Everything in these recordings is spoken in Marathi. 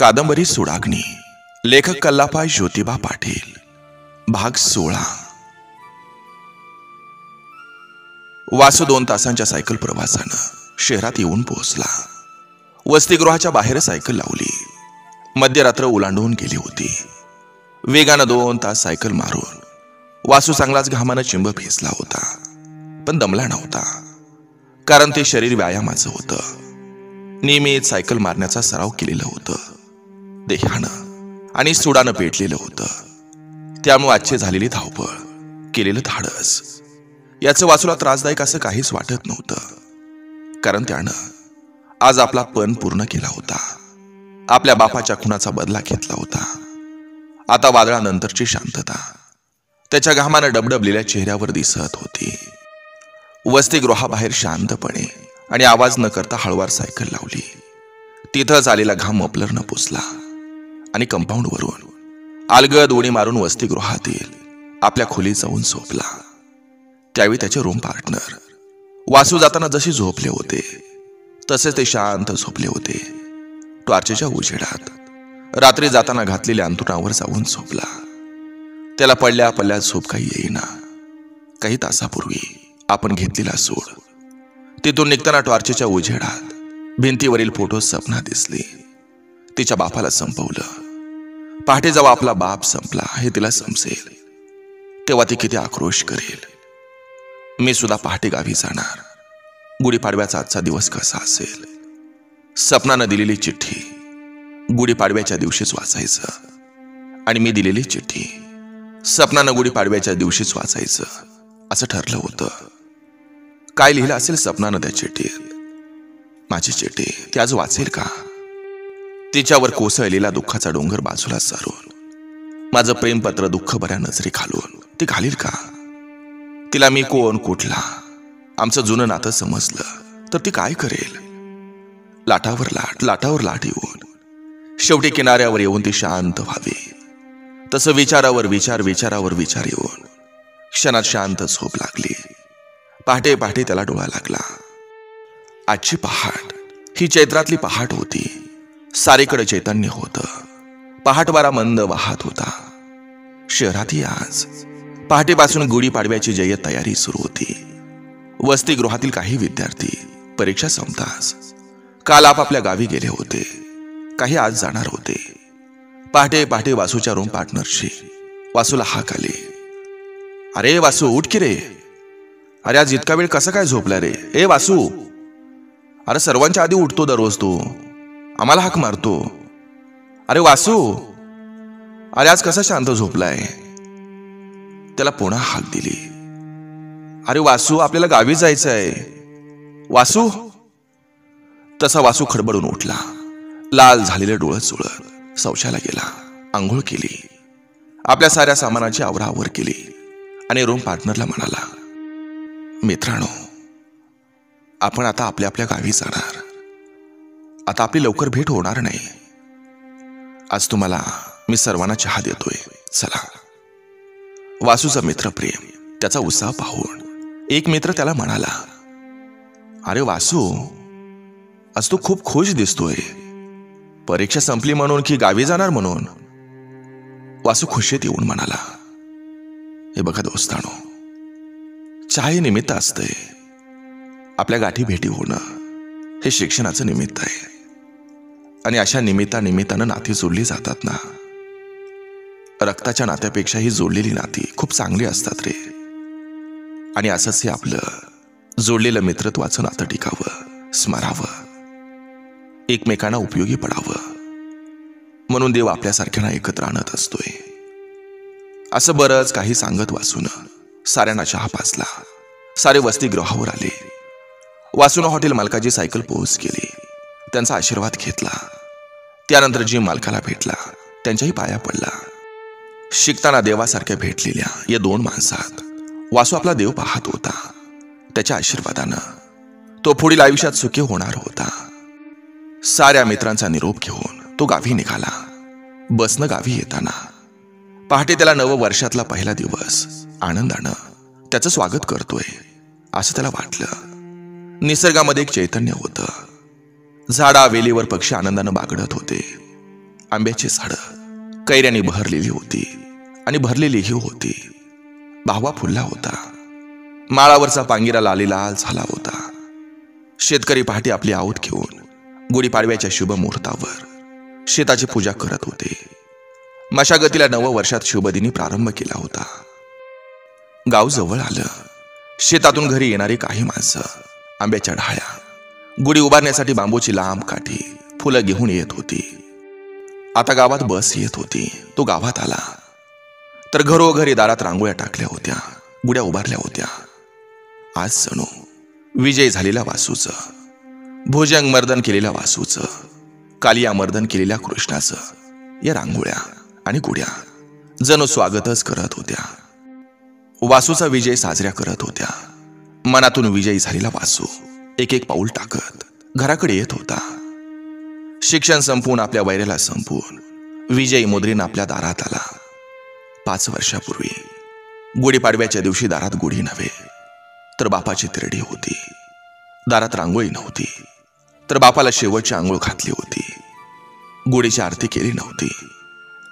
कादंबरी सुडाग्नी, लेखक कल्लापाय ज्योतिबा पाटील, भाग 16। वासू 2 तासांच्या सायकल प्रवासानं शहरात येऊन पोहोचला। वसतिगृहाच्या बाहेर सायकल लावली। मध्यरात्र ओलांडून गेली होती। वेगानं 2 तास सायकल मारून वासू चांगलाच घामानं चिंब भिजला होता, पण दमला नव्हता, कारण ते शरीर व्यायामाचं होतं। नियमित सायकल मारण्याचा सराव केलेलं होतं, देहानं आणि सुडानं पेटलेलं होतं। त्यामुळे आजची झालेली धावपळ, केलेलं धाडस याचं वासूला त्रासदायक असं काहीच वाटत नव्हतं, कारण त्यानं आज आपला पण पूर्ण केला होता। आपल्या बापाच्या खुनाचा बदला घेतला होता। आता वादळानंतरची शांतता त्याच्या घामानं डबडबलेल्या चेहऱ्यावर दिसत होती। वसतिगृहाबाहेर शांतपणे आणि आवाज न करता हळवार सायकल लावली। तिथंच आलेला घाम मफलरनं पुसला आणि कंपाऊंडवरून अलगद उडी मारून वसतिगृहातील आपल्या खोलीत जाऊन झोपला। त्यावेळी त्याचे रूम पार्टनर वासू जाताना जसे झोपले होते तसेच ते शांत झोपले होते। टॉर्चच्या उजेडात रात्री जाताना घातलेल्या अंथरुणावर जाऊन झोपला। त्याला पडल्या पडल्या झोप काही येईना। काही तासापूर्वी आपण घेतलेला सूड, तिथून निघताना टॉर्चच्या उजेडात भिंतीवरील फोटो सपना दिसली। तिच्या बापाला संपवलं। पहाटे जेव्हा आपला बाप संपला हे तिला समजेल, तेव्हा ती किती आक्रोश करेल। मी सुद्धा पहाटे गावी जाणार। गुढीपाडव्याचा आजचा दिवस कसा असेल? सपनानं दिलेली चिठ्ठी गुढीपाडव्याच्या दिवशीच वाचायचं, आणि मी दिलेली चिठ्ठी सपनानं गुढीपाडव्याच्या दिवशीच वाचायचं असं ठरलं होतं। काय लिहिलं असेल सपनानं त्या चिठ्ठीत? माझी चिठ्ठी ती आज वाचेल का? तिच्यावर कोसळलेला दुःखाचा डोंगर बाजूला सारून माझं प्रेमपत्र दुःख बऱ्या नजरे घालून ती घालील का? तिला मी कोण, कुठला, आमचं जुनं नातं समजलं तर ती काय करेल? लाटावर लाट येऊन शेवटी किनाऱ्यावर येऊन ती शांत व्हावी, तसं विचारावर विचार येऊन क्षणात शांत झोप लागली। पहाटे पहाटे त्याला डोळा लागला। आजची पहाट ही चैत्रातली पहाट होती। सारीकडे चैतन्य होतं। पहाटवारा मंद वाहत होता। शहरातही आज पहाटेपासून गुढीपाडव्याची जय्यत तयारी सुरू होती। वसतिगृहातील काही विद्यार्थी परीक्षा संपताच काल आपापल्या गावी गेले होते। काही आज जाणार होते। पहाटे पहाटे वासूच्या रूम पार्टनरशी वासूला हाक आली, अरे वासू उठ की रे। अरे आज इतका वेळ कसा काय झोपला रे? ए वासू, अरे सर्वांच्या आधी उठतो दररोज तू, आम्हाला हाक मारतो। अरे वासू, अरे आज कसा शांत झोपलाय? त्याला पुन्हा हाक दिली, अरे वासू आपल्याला गावी जायचं आहे वासू। तसा वासू खडबडून उठला। लाल झालेले डोळं चोळत शौचाला गेला। आंघोळ केली, आपल्या साऱ्या सामानाची आवराआवर केली आणि रूम पार्टनरला म्हणाला, मित्रांनो, आपण आता आपल्या आपल्या गावी जाणार। आता आपली लवकर भेट होणार नाही। आज तुम्हाला मी सर्वांना चहा देतोय, चला। वासूचा मित्रप्रेम, त्याचा उत्साह पाहून एक मित्र त्याला म्हणाला, अरे वासू, आज तू खूप खुश दिसतोय। परीक्षा संपली म्हणून की गावी जाणार म्हणून? वासू खुशीत येऊन म्हणाला, हे बघा दोस्तानो, चहा हे निमित्त असतंय। आपल्या भेटी होणं हे शिक्षणाचं निमित्त आहे, आणि अशा निमित्तानं नाती जोडली जातात ना। रक्ताच्या नात्यापेक्षा ही जोडलेली नाती खूप चांगली असतात रे। आणि असंच हे आपलं जोडलेलं मित्रत्वाचं नातं टिकावं, स्मरावं, एकमेकांना उपयोगी पडावं, म्हणून देव आपल्यासारख्यांना एकत्र आणत असतोय। असं बरंच काही सांगत वासूनं साऱ्यांना चहा पाजला। सारे वसतिगृहावर आले। वासूनं हॉटेल मालकाची सायकल पोहोच केली, त्यांचा आशीर्वाद घेतला। त्यानंतर जी मालकाला भेटला, त्यांच्याही पाया पडला। शिकताना देवासारख्या भेटलेल्या या 2 माणसात वासू आपला देव पाहत होता। त्याच्या आशीर्वादानं तो पुढील आयुष्यात सुखी होणार होता। साऱ्या मित्रांचा निरोप घेऊन तो गावी निघाला। बसनं गावी येताना पहाटे त्याला नववर्षातला पहिला दिवस आनंदानं त्याचं स्वागत करतोय असं त्याला वाटलं। निसर्गामध्ये एक चैतन्य होतं। झाडा वेलीवर पक्षी आनंदानं बागडत होते। आंब्याची झाडं कैऱ्याने बहरलेली होती आणि भरलेलीही होती. भावा फुलला होता. माळावरचा पांगिरा लाल झाला होता. शेतकरी पहाटे आपली आवत घेऊन गुढीपाडव्याच्या शुभ मुहूर्तावर शेताची पूजा करत होते. मशागतीला नवं वर्षात शुभदिनी प्रारंभ केला होता. गाव जवळ आलं. शेतातून घरी येणारी काही माणसं आंब्याच्या ढाळ्या, गुढी उभारण्यासाठी बांबूची लांब काठी, फुलं घेऊन येत होती. आता गावात बस येत होती. तो गावात आला तर घरोघरी दारात रांगोळ्या टाकल्या होत्या, गुड्या उभारल्या होत्या. आज जणू विजय झालेल्या वासूचं, भुजंग मर्दन केलेल्या वासूचं, कालिया मर्दन केलेल्या कृष्णाचं या रांगोळ्या आणि गुड्या जणू स्वागतच करत होत्या. वासूचा विजय साजऱ्या करत होत्या. मनातून विजयी झालेला वासू एक एक पाऊल टाकत घराकडे येत होता. शिक्षण संपवून आपल्या वैऱ्याला संपवून विजयी मुद्रीन आपल्या दारात आला. 5 वर्षापूर्वी गुढीपाडव्याच्या दिवशी दारात गुढी नव्हे तर बापाची तिरडी होती. दारात रांगोळी नव्हती तर बापाला शेवटची आंघोळ घातली होती. गुढीची आरती केली नव्हती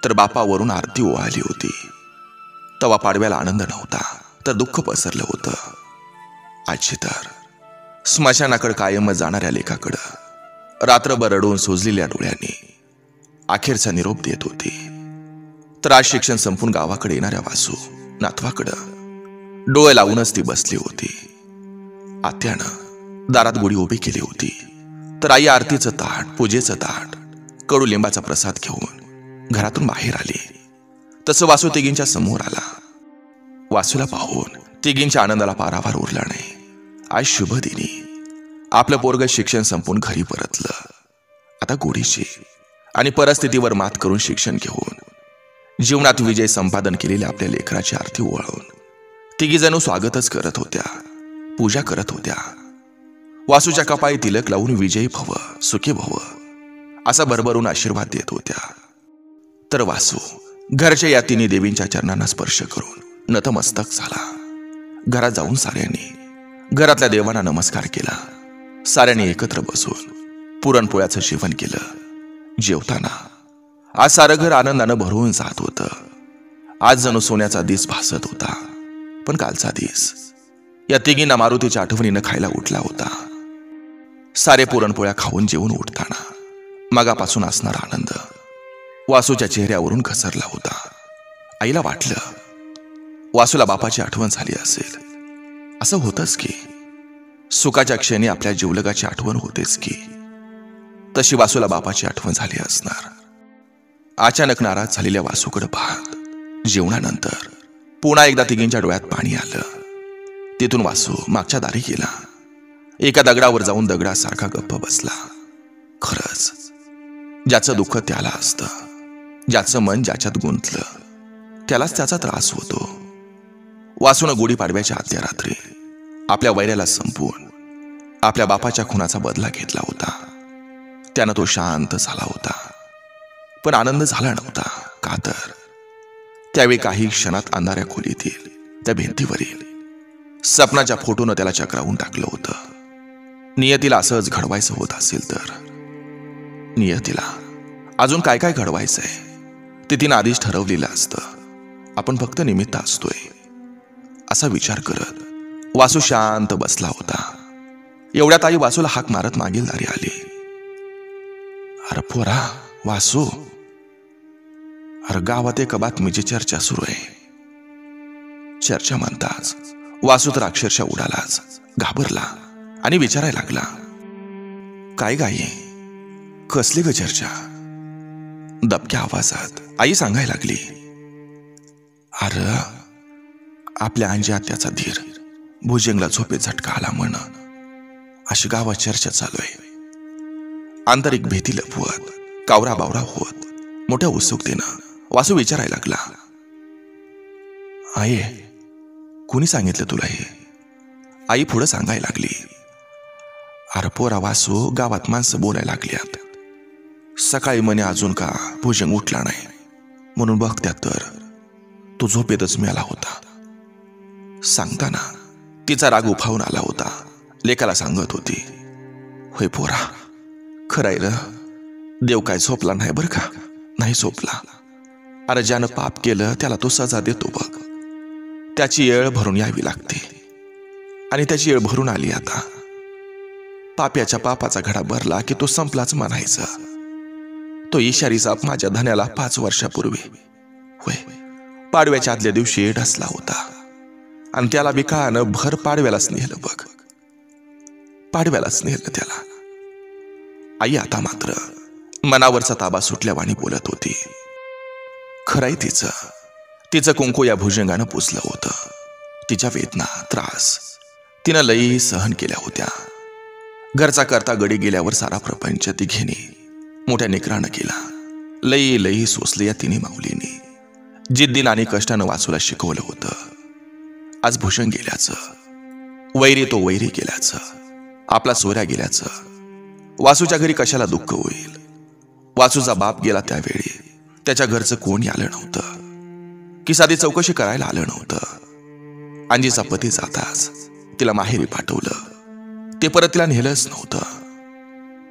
तर बापावरून आरती ओवाळली होती. तवा पाडव्याला आनंद नव्हता तर दुःख पसरलं होतं. आजची तर स्मशानाकडे कायमच जाणाऱ्या लेखाकडं रात्रभर रडून सोजलेल्या डोळ्यांनी अखेरचा निरोप देत होती. तर आज शिक्षण संपून गावाकडे येणाऱ्या वासू नातवाकडं डोळे लावूनच ती बसली होती. आत्यानं दारात गुढी उभी केली होती तर आई आरतीचं ताट, पूजेचं ताट, कडुलिंबाचा प्रसाद घेऊन घरातून बाहेर आली. तसं वासू तिघींच्या समोर आला. वासूला पाहून तिघींच्या आनंदाला पारावार उरला नाही. आज शुभ दिनी आपलं पोरग शिक्षण संपून घरी परतलं. आता गुढीची आणि परिस्थितीवर मात करून शिक्षण घेऊन जीवनात विजय संपादन केलेल्या आपल्या लेकराची आरती ओवाळून तिघी जणू स्वागतच करत होत्या, पूजा करत होत्या. वासूच्या कपाळी तिलक लावून विजयी भव, सुखी भव असा भरभरून आशीर्वाद देत होत्या. तर वासू घरच्या या तिन्ही देवींच्या चरणांना स्पर्श करून नतमस्तक झाला. घरात जाऊन साऱ्यांनी घरातल्या देवांना नमस्कार केला. साऱ्यांनी एकत्र बसून पुरणपोळ्याचं जेवण केलं. जेवताना आज सारं घर आनंदानं भरून जात होतं. आज जणू सोन्याचा दिस भासत होता. पण कालचा दिस या तिघींना मारुतीच्या आठवणीनं खायला उठला होता. सारे पुरणपोळ्या खाऊन जेवून उठताना मगापासून असणारा आनंद वासूच्या चेहऱ्यावरून घसरला होता. आईला वाटलं वासूला बापाची आठवण झाली असेल. असं होतंच की सुखाच्या क्षणी आपल्या जीवलगाची आठवण होतेच की. तशी वासूला बापाची आठवण झाली असणार. अचानक नाराज झालेल्या वासूकडे पाहत जेवणानंतर पुन्हा एकदा तिघींच्या डोळ्यात पाणी आलं. तिथून वासू मागच्या दारी गेला. एका दगडावर जाऊन दगडासारखा गप्प बसला. खरंच ज्याचं दुःख त्याला असतं, ज्याचं मन ज्याच्यात गुंतलं त्यालाच त्याचा त्रास होतो. वासून गुढीपाडव्याच्या आदल्या रात्री आपल्या वैऱ्याला संपवून आपल्या बापाच्या खुनाचा बदला घेतला होता. त्यानं तो शांत झाला होता. पण आनंद झाला नव्हता. का तर त्यावेळी काही क्षणात अंधाऱ्या खोलीतील त्या भिंतीवरील सपनाच्या फोटोनं त्याला चक्रावून टाकलं होतं. नियतीला असंच घडवायचं होत असेल तर नियतीला अजून काय काय घडवायचंय ते तिनं आधीच ठरवलेलं असतं. आपण फक्त निमित्त असतोय असा विचार करत वासू शांत बसला होता. एवढ्यात आई वासूला हाक मारत मागील दारी आली. अरे पोरा वासू, अरे गावात एका बातमीची चर्चा सुरू आहे. चर्चा म्हणताच वासू तर अक्षरशः उडालाच, घाबरला आणि विचारायला लागला, काय गाई, कसली ग चर्चा? दबक्या आवाजात आई सांगायला लागली, अरे आपल्या अंजी आत्याचा धीर भुजंगला झोपेत झटका आला म्हण, अशी गावात चर्चा चालू आहे. आंतरिक भीती लपवत कावरा बावरा होत मोठ्या उत्सुकतेनं वासू विचारायला लागला, आई कुणी सांगितलं तुला हे? आई पुढं सांगायला लागली, अरे पोरा वासू, गावात माणसं बोलायला लागल्यात. सकाळी म्हणे अजून का भुजंग उठला नाही म्हणून बघत्यात तर तो झोपेतच मेला होता. सांगताना तिचा राग उफावून आला होता. लेकाला सांगत होती, होय पोरा, खरंय र, देव काय झोपला नाही बरं का, नाही सोपला. अरे ज्यानं पाप केलं त्याला तो सजा देतो बघ. त्याची येळ भरून यावी लागते आणि त्याची येळ भरून आली आता. पाप्याच्या पापाचा घडा भरला की तो संपलाच म्हणायचा. तो इशारी साप माझ्या धन्याला 5 वर्षापूर्वी होय पाडव्याच्या आदल्या दिवशी ढसला होता आणि त्याला बिकाळानं भर पाडव्यालाच नेलं बघ. पाडव्यालाच नेलं त्याला. आई आता मात्र मनावरचा ताबा सुटल्यावानी बोलत होती. खरंय तिचं कुंकू या भुजंगानं पुसलं होतं. तिच्या वेदना त्रास तिनं लई सहन केल्या होत्या. घरचा करता गडी गेल्यावर सारा प्रपंच ती घेणे मोठ्या निकरानं केला. लई लई सोसले या तिन्ही माऊलीने. जिद्दीनं आणि कष्टानं वासूला शिकवलं होतं. आज भूषण गेल्याचं, वैरी तो वैरी गेल्याचं, आपला सोऱ्या गेल्याचं. वासूच्या घरी कशाला दुःख होईल. वासूचा बाप गेला त्यावेळी त्याच्या घरचं कोणी आलं नव्हतं की साधी चौकशी करायला आलं नव्हतं. अंजीचा पती जाताच तिला माहेरी पाठवलं. ते परत तिला नेलंच नव्हतं.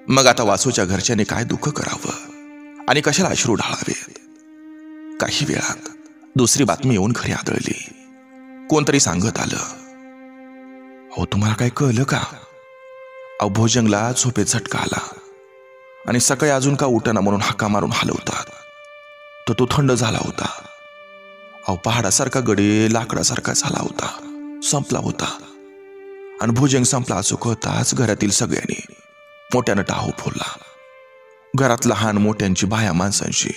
मग आता वासूच्या घरच्याने काय दुःख करावं आणि कशाला अश्रू ढाळावेत. काही वेळात दुसरी बातमी येऊन घरी आदळली. कोणतरी सांगत आलं, हो तुम्हाला काय कळलं का? अहो भोजंगला झोपेत झटका आला आणि सकाळी अजून का उठना म्हणून हाका मारून हलवतात. तर तो थंड झाला होता. अहो पहाडासारखा गडी लाकडासारखा झाला होता, संपला होता. आणि भुजंग संपला असं कळताच घरातील सगळ्यांनी मोठ्यानं टाहो फोडला. घरात लहान मोठ्यांची बाया माणसांची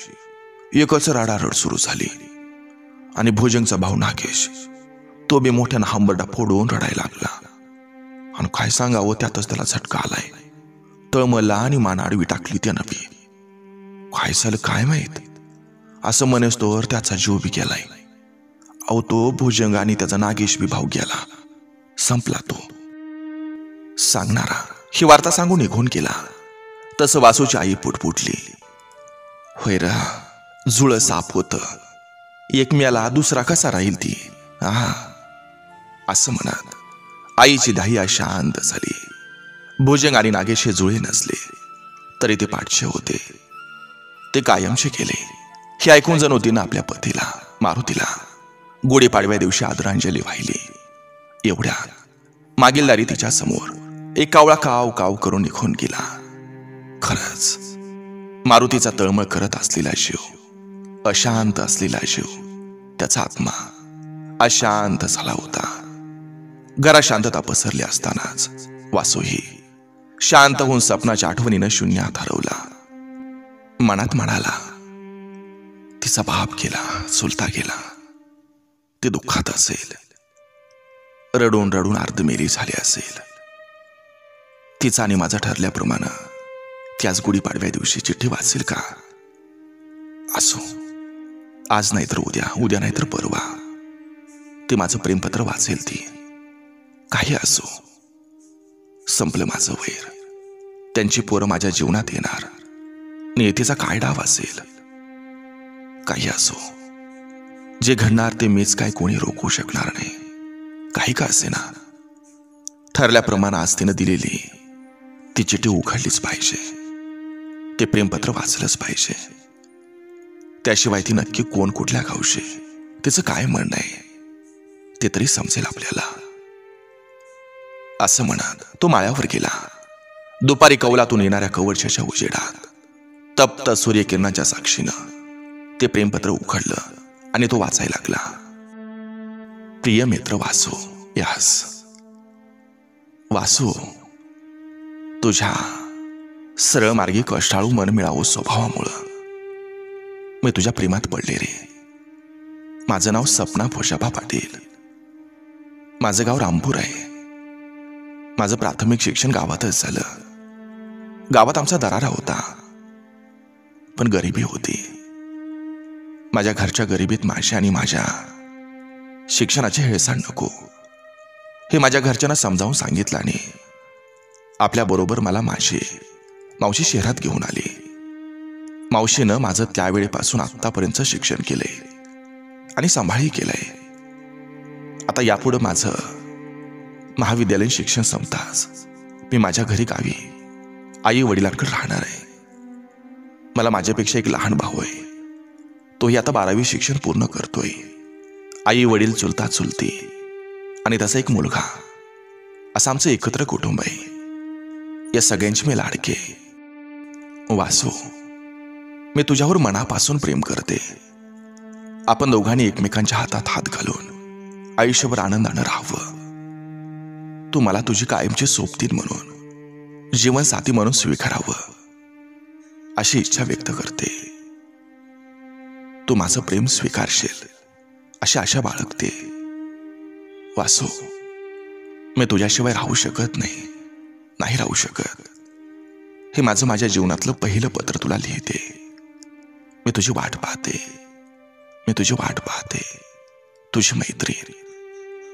एकच राडारड सुरू झाली. आणि भुजंगचा भाऊ नागेश तो बी मोठ्यानं हंबरडा फोडून रडायला लागला. आणि काय सांगावं त्यातच त्याला झटका आलाय. तळमळला आणि मान आडवी टाकली त्यानं बी. काय झालं काय माहित. असं म्हणस्तोवर त्याचा जीव बी गेलाय. अहो तो भुजंग आणि त्याचा नागेश बी भाऊ गेला, संपला तो. सांगणारा ही वार्ता सांगून निघून गेला. तसं वासूची आई पुटपुटली. होय र, जुळ साप होत, एक मेला दुसरा कसा राहील ती. असं म्हणत आईची दाही शांत झाली. भुजंग आणि नागेश हे जुळे नसले तरी ते पाठशे होते. ते कायमचे केले. हे ऐकून जण होतीनं आपल्या पतीला मारुतीला गुढीपाडव्या दिवशी आदरांजली वाहिली. एवढ्यात मागील दारी तिच्या समोर एक कावळा काव काव करून निघून गेला. खरंच मारुतीचा तळमळ करत असलेला जीव, अशांत असलेला जीव, त्याचा आत्मा अशांत झाला होता. घरात शांतता पसरली असतानाच वासूही शांत होऊन सपनाच्या आठवणीनं शून्यात हरवला. मनात म्हणाला, तिचा बाप गेला, चुलता गेला, ते दुःखात असेल, रडून रडून अर्धमेरी झाली असेल. तिचा आणि माझा ठरल्याप्रमाणे त्याच गुढीपाडव्या दिवशी चिठ्ठी वाचेल का? असो, आज नाहीतर उद्या, उद्या नाहीतर परवा ते माझं प्रेमपत्र वाचेल ती. काही असो, संपलं माझं वैर. त्यांची पोरं माझ्या जीवनात येणार. नियतीचा काय डाव असेल? काही असो, जे घडणार ते मीच काय कोणी रोखू शकणार नाही. काही का असेना, ठरल्याप्रमाणे आज तिनं दिलेली ती चिठ्ठी उघडलीच पाहिजे. ते प्रेमपत्र वाचलंच पाहिजे. त्याशिवाय ती नक्की कोण कुठल्या गावशी, तिचं काय म्हणणं आहे ते तरी समजेल आपल्याला. असं म्हणत तो माळ्यावर गेला. दुपारी कौलातून येणाऱ्या कवडशाच्या उजेडात तप्त सूर्यकिरणाच्या साक्षीनं ते प्रेमपत्र उघडलं आणि तो वाचायला लागला. प्रिय मित्र वासू, यास वासू, तुझ्या सरळ मार्गी कष्टाळू मन मिळावं स्वभावामुळं मी तुझ्या प्रेमात पडले रे. माझं नाव सपना भोशाबा पाटील. माझं गाव रामपूर आहे. माझं प्राथमिक शिक्षण गावातच झालं. गावात आमचा दरारा होता, पण गरिबी होती. माझ्या घरच्या गरिबीत माझ्या आणि माझ्या शिक्षणाची हेळसांड नको हे माझ्या घरच्यांना समजावून सांगितलं आणि आपल्याबरोबर मला मावशी शहरात घेऊन आली. मावशीनं माझं त्यावेळेपासून आत्तापर्यंत शिक्षण केलंय आणि सांभाळही केलंय. आता यापुढं माझं महाविद्यालयीन शिक्षण संपताच मी माझ्या घरी गावी आई वडिलांकडे राहणार आहे. मला माझ्यापेक्षा एक लहान भाऊ आहे. तोही आता 12वी शिक्षण पूर्ण करतोय. आई वडील चुलता चुलती आणि तसा एक मुलगा, असं आमचं एकत्र कुटुंब आहे. या सगळ्यांची मी लाडके. वासू, मी तुझ्यावर मनापासून प्रेम करते. आपण दोघांनी एकमेकांच्या हातात हात घालून आयुष्यभर आनंदानं राहावं. तू मला तुझी कायमची सोबतीन म्हणून, जीवनसाथी म्हणून स्वीकारावं अशी इच्छा व्यक्त करते. तू माझं प्रेम स्वीकारशील अशी आशा बाळगते. वासू, मी तुझ्याशिवाय राहू शकत नाही राहू शकत. हे माझ्या जीवनातलं पहिलं पत्र तुला लिहिते. मी तुझी वाट पाहते. तुझी मैत्रीण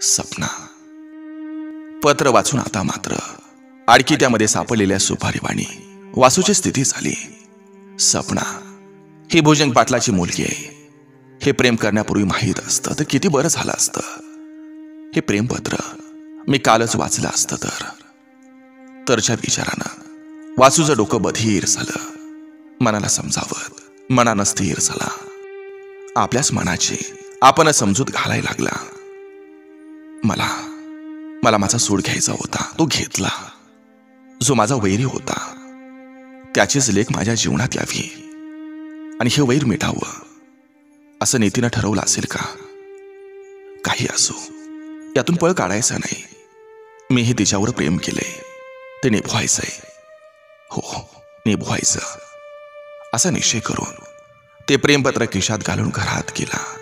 सपना. पत्र वाचून आता मात्र आडकी त्यामध्ये सापडलेल्या सुपारीवाणी वासूची स्थिती झाली. सपना ही भुजंग पाटलाची मुलगी आहे. हे प्रेम करण्यापूर्वी माहीत असतं तर किती बरं झालं असतं. हे प्रेमपत्र मी कालच वाचलं असतं तरच्या विचारानं वासूचं डोकं बधीर झालं. मनाला समजावत मनानं स्थिर झाला. आपल्याच मनाची आपण समजूत घालायला लागला. मला माझा सूड घ्यायचा होता, तो घेतला. जो माझा वैरी होता त्याचीच लेक माझ्या जीवनात यावी आणि हे वैर मिटावं असं नीतीनं ठरवलं असेल का? काही असो, यातून पळ काढायचा नाही. मीही तिच्यावर प्रेम केले, ते निभवायचंय. हो, निभवायचं असा निश्चय करून ते प्रेमपत्र खिशात घालून घरात गेला.